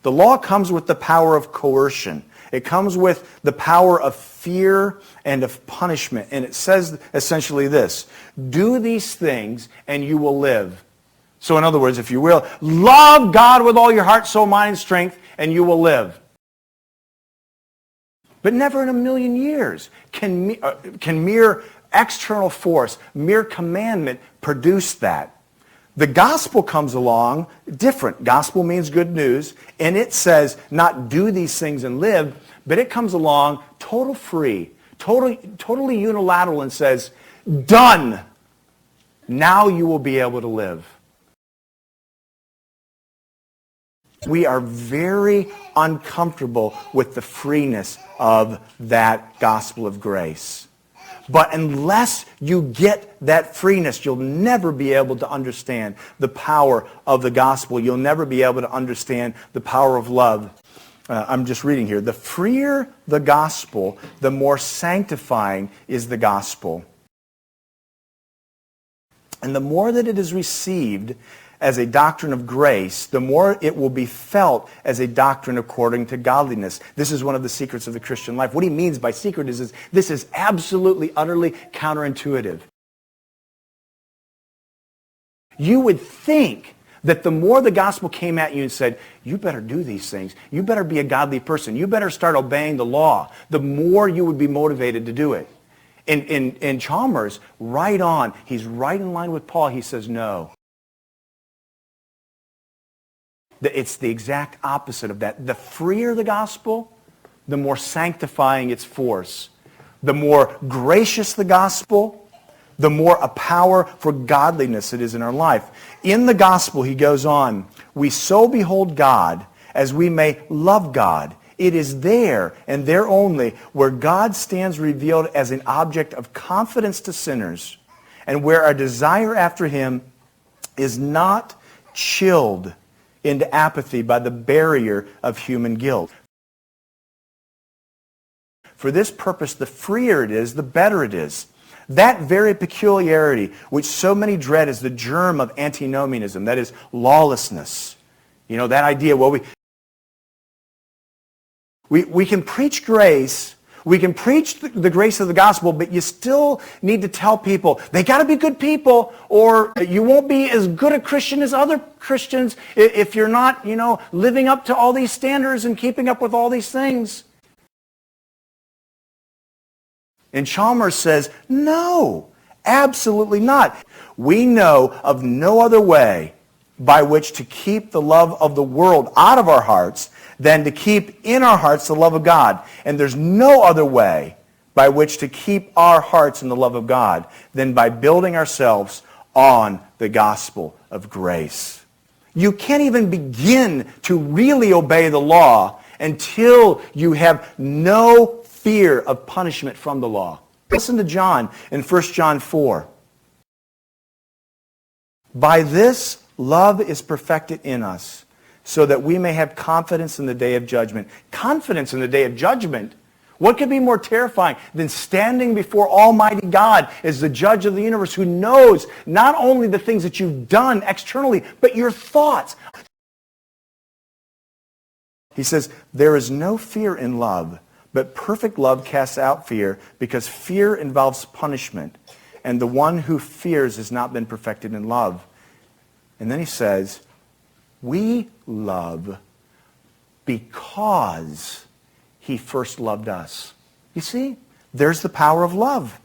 The law comes with the power of coercion. It comes with the power of fear and of punishment. And it says essentially this: do these things and you will live. So in other words, if you will, love God with all your heart, soul, mind, and strength, and you will live. But never in a million years can mere external force, mere commandment produce that. The gospel comes along different. Gospel means good news, and it says not do these things and live, but it comes along total free, totally unilateral, and says, done. Now you will be able to live. We are very uncomfortable with the freeness of that gospel of grace. But unless you get that freeness, you'll never be able to understand the power of the gospel. You'll never be able to understand the power of love. I'm just reading here. The freer the gospel, the more sanctifying is the gospel. And the more that it is received as a doctrine of grace, the more it will be felt as a doctrine according to godliness. This is one of the secrets of the Christian life. What he means by secret is this is absolutely, utterly counterintuitive. You would think that the more the gospel came at you and said, you better do these things, you better be a godly person, you better start obeying the law, the more you would be motivated to do it. In Chalmers, right on, he's right in line with Paul. He says no. It's the exact opposite of that. The freer the gospel, the more sanctifying its force. The more gracious the gospel, the more a power for godliness it is in our life. In the gospel, he goes on, we so behold God as we may love God. It is there, and there only, where God stands revealed as an object of confidence to sinners, and where our desire after him is not chilled into apathy by the barrier of human guilt. For this purpose, the freer it is, the better it is. That very peculiarity, which so many dread, is the germ of antinomianism, that is lawlessness. You know, that idea, well, we can preach grace, we can preach the grace of the gospel, but you still need to tell people, they got to be good people, or you won't be as good a Christian as other Christians if you're not, living up to all these standards and keeping up with all these things. And Chalmers says, no, absolutely not. We know of no other way by which to keep the love of the world out of our hearts than to keep in our hearts the love of God. And there's no other way by which to keep our hearts in the love of God than by building ourselves on the gospel of grace. You can't even begin to really obey the law until you have no fear of punishment from the law. Listen to John in 1 John 4. By this, love is perfected in us, so that we may have confidence in the day of judgment. Confidence in the day of judgment? What could be more terrifying than standing before Almighty God as the judge of the universe, who knows not only the things that you've done externally, but your thoughts? He says, there is no fear in love, but perfect love casts out fear, because fear involves punishment, and the one who fears has not been perfected in love. And then he says, we love because he first loved us. You see, there's the power of love.